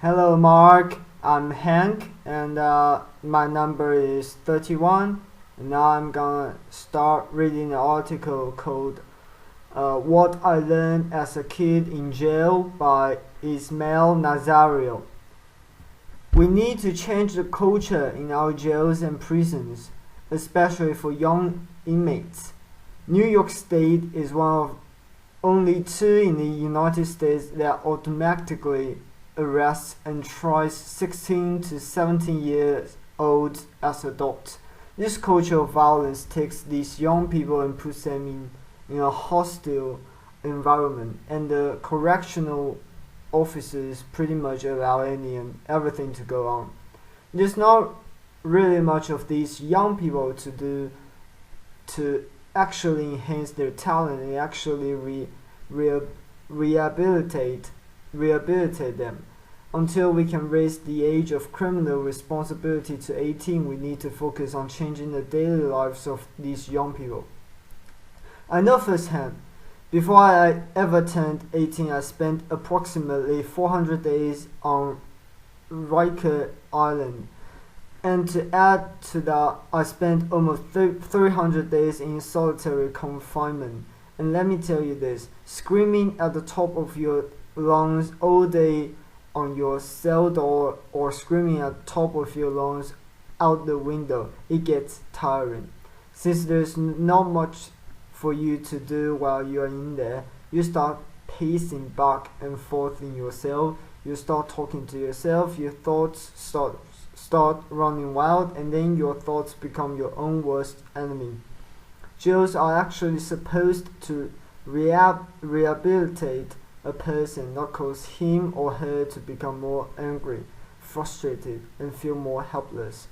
Hello, Mark. I'm Hank, and my number is 31. And now I'm gonna start reading an article called What I Learned as a Kid in Jail by Ismail Nazario. We need to change the culture in our jails and prisons, especially for young inmates. New York State is one of only two in the United States that automatically arrests and tries 16 to 17 years old as adults. This culture of violence takes these young people and puts them in a hostile environment, and the correctional officers pretty much allow any and everything to go on. There's not really much of these young people to do to actually enhance their talent and actually rehabilitate them. Until we can raise the age of criminal responsibility to 18, we need to focus on changing the daily lives of these young people. I know firsthand. Before I ever turned 18, I spent approximately 400 days on Riker Island. And to add to that, I spent almost 300 days in solitary confinement. And let me tell you this, screaming at the top of your lungs all day on your cell door or screaming at the top of your lungs out the window, it gets tiring. Since there's not much for you to do while you're in there, you start pacing back and forth in your cell, you start talking to yourself, your thoughts start running wild, and then your thoughts become your own worst enemy. Jails are actually supposed to rehabilitate a person, not cause him or her to become more angry, frustrated, and feel more hopeless.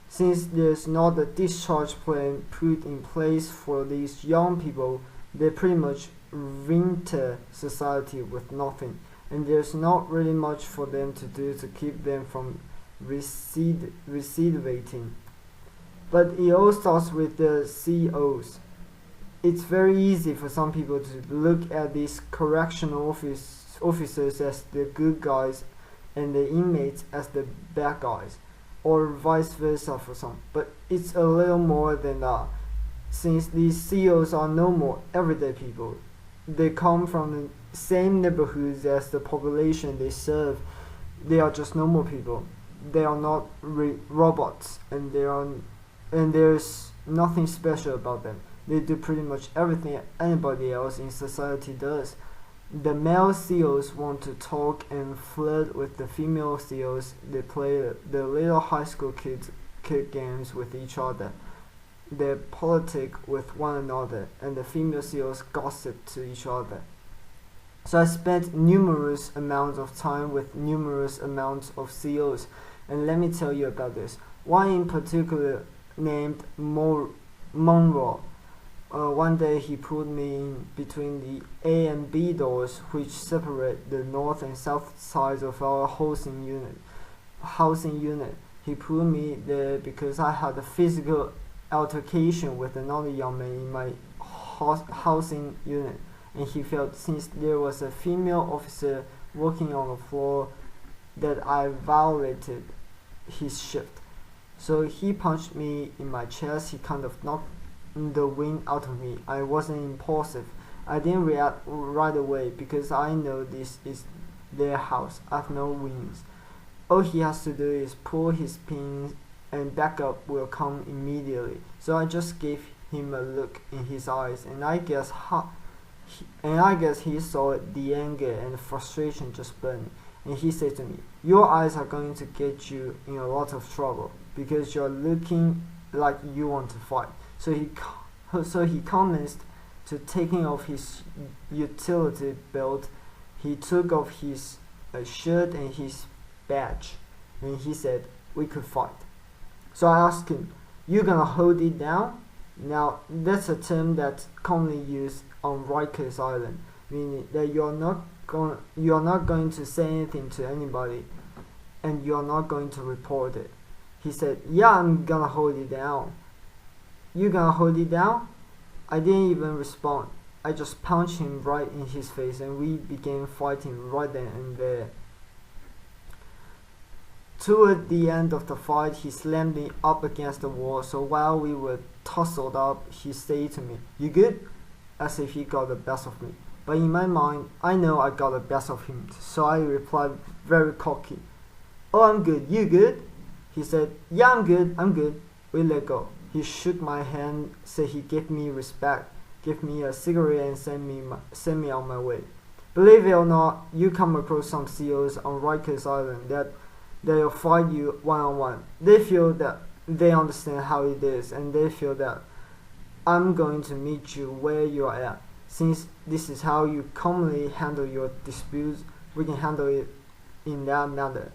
Since there's not a discharge plan put in place for these young people, they pretty much enter society with nothing, and there's not really much for them to do to keep them from recidivating. But it all starts with the COs. It's very easy for some people to look at these correctional officers as the good guys and the inmates as the bad guys, or vice versa for some. But it's a little more than that. Since these COs are no more everyday people, they come from the same neighborhoods as the population they serve. They are just normal people. They are not robots, and there's nothing special about them. They do pretty much everything anybody else in society does. The male COs want to talk and flirt with the female COs. They play the little high school kid games with each other. They politic with one another, and the female COs gossip to each other. So I spent numerous amounts of time with numerous amounts of COs, and let me tell you about this. One in particular named Monroe. One day he put me in between the A and B doors, which separate the north and south sides of our housing unit. He put me there because I had a physical altercation with another young man in my housing unit, and he felt since there was a female officer working on the floor that I violated his shift. So he punched me in my chest. He kind of knocked the wind out of me. I wasn't impulsive. I didn't react right away because I know this is their house. I have no wings. All he has to do is pull his pin and backup will come immediately. So I just gave him a look in his eyes, and I guess he saw the anger and the frustration just burning. And he said to me, "Your eyes are going to get you in a lot of trouble because you're looking like you want to fight." So he commenced to taking off his utility belt. He took off his shirt and his badge, and he said we could fight. So I asked him, "You gonna hold it down?" Now that's a term that's commonly used on Rikers Island, meaning that you're not going to say anything to anybody, and you're not going to report it. He said, "Yeah, I'm gonna hold it down." "You gonna hold it down?" I didn't even respond. I just punched him right in his face, and we began fighting right then and there. Toward the end of the fight, he slammed me up against the wall, so while we were tussled up, he said to me, "You good?" as if he got the best of me. But in my mind, I know I got the best of him, so I replied very cocky, "Oh, I'm good. You good?" He said, "Yeah, I'm good. I'm good." We let go. He shook my hand, said he gave me respect, gave me a cigarette, and sent me on my way. Believe it or not, you come across some CEOs on Rikers Island that they'll fight you one-on-one. They feel that they understand how it is, and they feel that I'm going to meet you where you are at. Since this is how you commonly handle your disputes, we can handle it in that manner.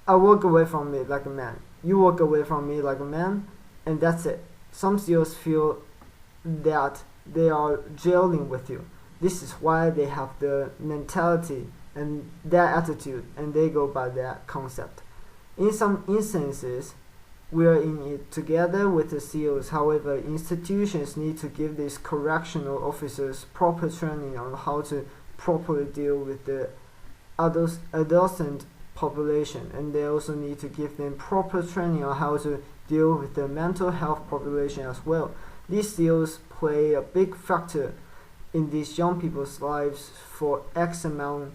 I walk away from it like a man. You walk away from me like a man, and that's it. Some CEOs feel that they are jailing with you. This is why they have the mentality and that attitude, and they go by that concept. In some instances, we are in it together with the CEOs. However, institutions need to give these correctional officers proper training on how to properly deal with the adolescent population, and they also need to give them proper training on how to deal with the mental health population as well. These CEOs play a big factor in these young people's lives for X amount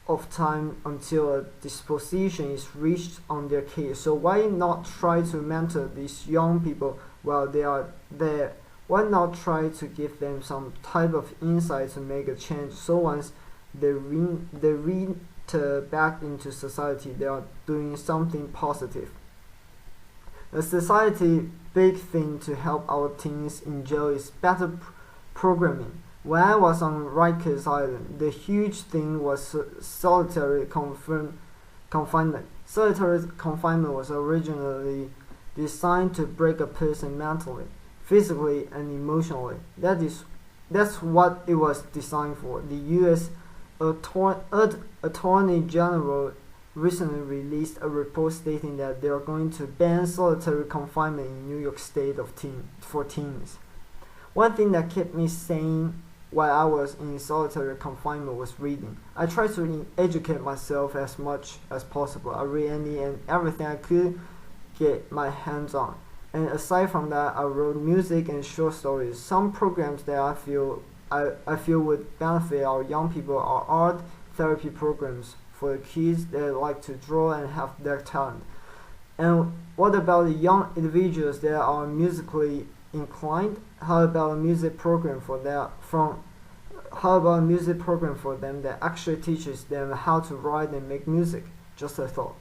of time until a disposition is reached on their case. So why not try to mentor these young people while they are there? Why not try to give them some type of insight to make a change, so once they re-enter back into society, they are doing something positive. A society big thing to help our teens in jail is better programming. When I was on Rikers Island, the huge thing was solitary confinement. Solitary confinement was originally designed to break a person mentally, physically, and emotionally. That's what it was designed for. The U.S. Attorney General recently released a report stating that they are going to ban solitary confinement in New York State for teens. One thing that kept me sane while I was in solitary confinement was reading. I tried to educate myself as much as possible. I read any and everything I could get my hands on. And aside from that, I wrote music and short stories. Some programs that I feel would benefit our young people are art therapy programs for the kids that like to draw and have their talent. And what about the young individuals that are musically inclined? How about a music program for them that actually teaches them how to write and make music? Just a thought.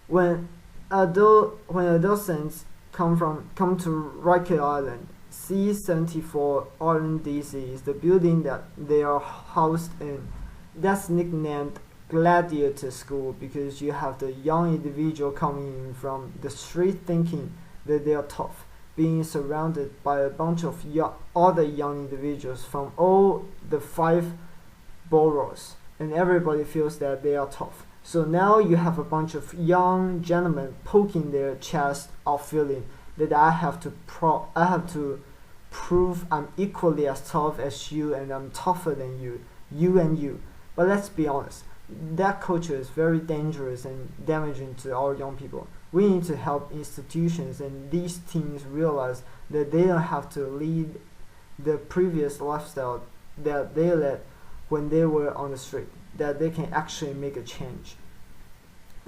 When adolescents come to Rikers Island, C-74 RNDC is the building that they are housed in. That's nicknamed Gladiator School because you have the young individual coming in from the street thinking that they are tough, being surrounded by a bunch of other young individuals from all the 5 boroughs, and everybody feels that they are tough. So now you have a bunch of young gentlemen poking their chest out, feeling that I have to prove I'm equally as tough as you, and I'm tougher than you and you. But let's be honest, that culture is very dangerous and damaging to our young people. We need to help institutions and these teens realize that they don't have to lead the previous lifestyle that they led when they were on the street, that they can actually make a change.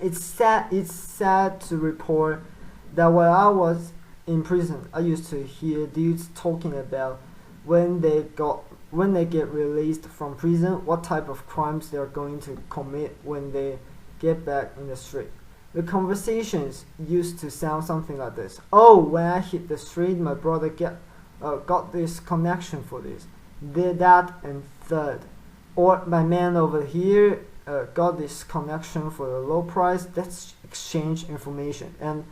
It's sad to report that while I was in prison, I used to hear dudes talking about when they get released from prison, what type of crimes they are going to commit when they get back in the street. The conversations used to sound something like this. Oh, when I hit the street, my brother got this connection for this, did that, and third. Or my man over here got this connection for a low price. Let's exchange information. And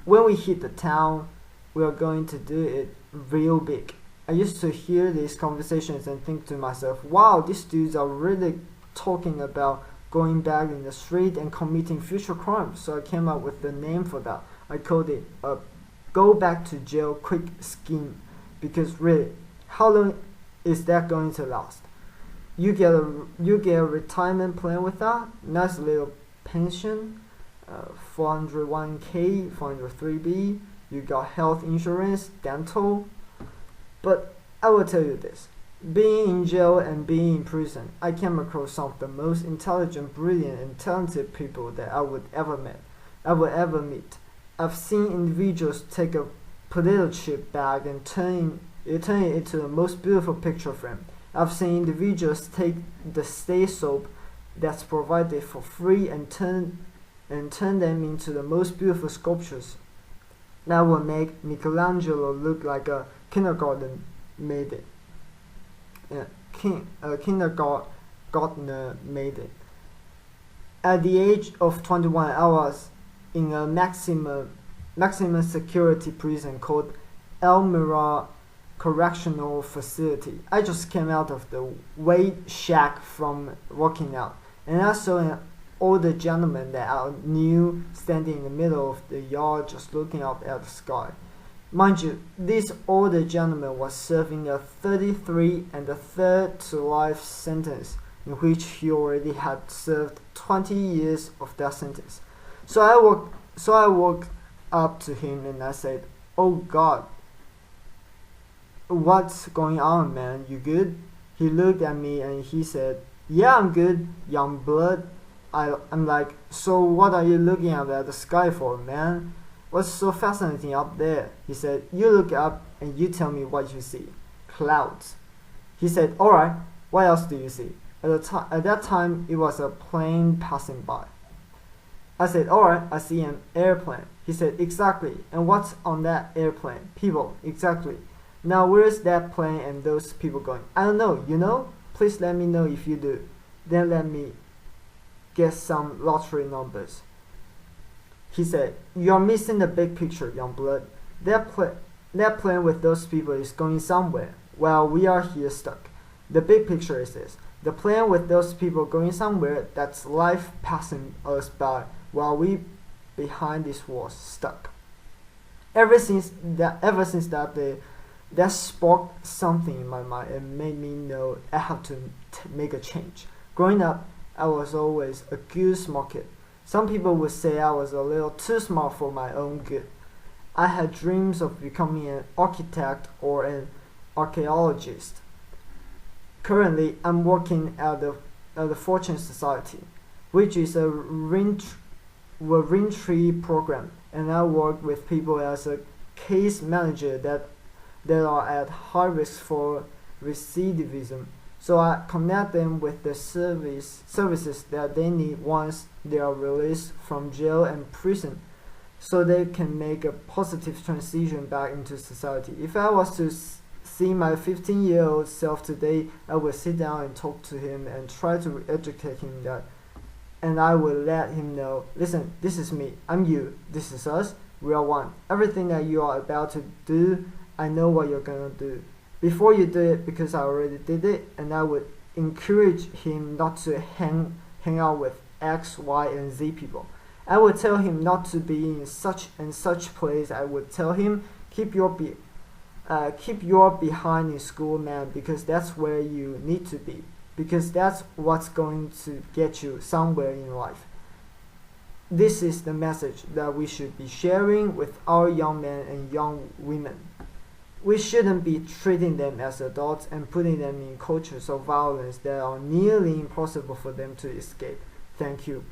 when we hit the town, we are going to do it real big. I used to hear these conversations and think to myself, wow, these dudes are really talking about going back in the street and committing future crimes. So I came up with the name for that. I called it a go back to jail quick scheme, because really, how long is that going to last? You get a retirement plan with that, nice little pension, 401k, 403b. You got health insurance, dental. But I will tell you this: being in jail and being in prison, I came across some of the most intelligent, brilliant, and talented people that I would ever meet. I've seen individuals take a potato chip bag and turn it into the most beautiful picture frame. I've seen individuals take the stay soap that's provided for free and turn them into the most beautiful sculptures that will make Michelangelo look like a kindergarten maiden. Kindergartner maiden. At the age of 21, I was in a maximum security prison called Elmira Correctional Facility. I just came out of the weight shack from working out, and I saw an older gentleman that I knew standing in the middle of the yard just looking up at the sky. Mind you, this older gentleman was serving a 33 and a third to life sentence in which he already had served 20 years of that sentence. So I walked up to him and I said, "Oh God, what's going on, man? You good?" He looked at me and he said, "Yeah, I'm good, young blood." I'm like, "So what are you looking up at the sky for, man? What's so fascinating up there?" He said, "You look up and you tell me what you see." "Clouds." He said, "Alright, what else do you see?" At that time, it was a plane passing by. I said, "Alright, I see an airplane." He said, "Exactly. And what's on that airplane?" "People." "Exactly. Now where's that plane and those people going?" "I don't know. You know? Please let me know if you do. Then let me get some lottery numbers." He said, "You're missing the big picture, young blood. That plane with those people is going somewhere, while we are here stuck. The big picture is this: the plane with those people going somewhere, that's life passing us by, while we behind these walls stuck." Ever since that day, that sparked something in my mind and made me know I have to make a change. Growing up, I was always a good smart kid. Some people would say I was a little too smart for my own good. I had dreams of becoming an architect or an archaeologist. Currently, I'm working at the Fortune Society, which is a Raintree program, and I work with people as a case manager that are at high risk for recidivism. So I connect them with the services that they need once they are released from jail and prison, so they can make a positive transition back into society. If I was to see my 15-year-old self today, I would sit down and talk to him and try to educate him that, and I will let him know, "Listen, this is me, I'm you, this is us, we are one. Everything that you are about to do, I know what you're gonna do before you do it, because I already did it." And I would encourage him not to hang out with X, Y, and Z people. I would tell him not to be in such and such place. I would tell him, keep your behind in school, man, because that's where you need to be, because that's what's going to get you somewhere in life. This is the message that we should be sharing with our young men and young women. We shouldn't be treating them as adults and putting them in cultures of violence that are nearly impossible for them to escape. Thank you.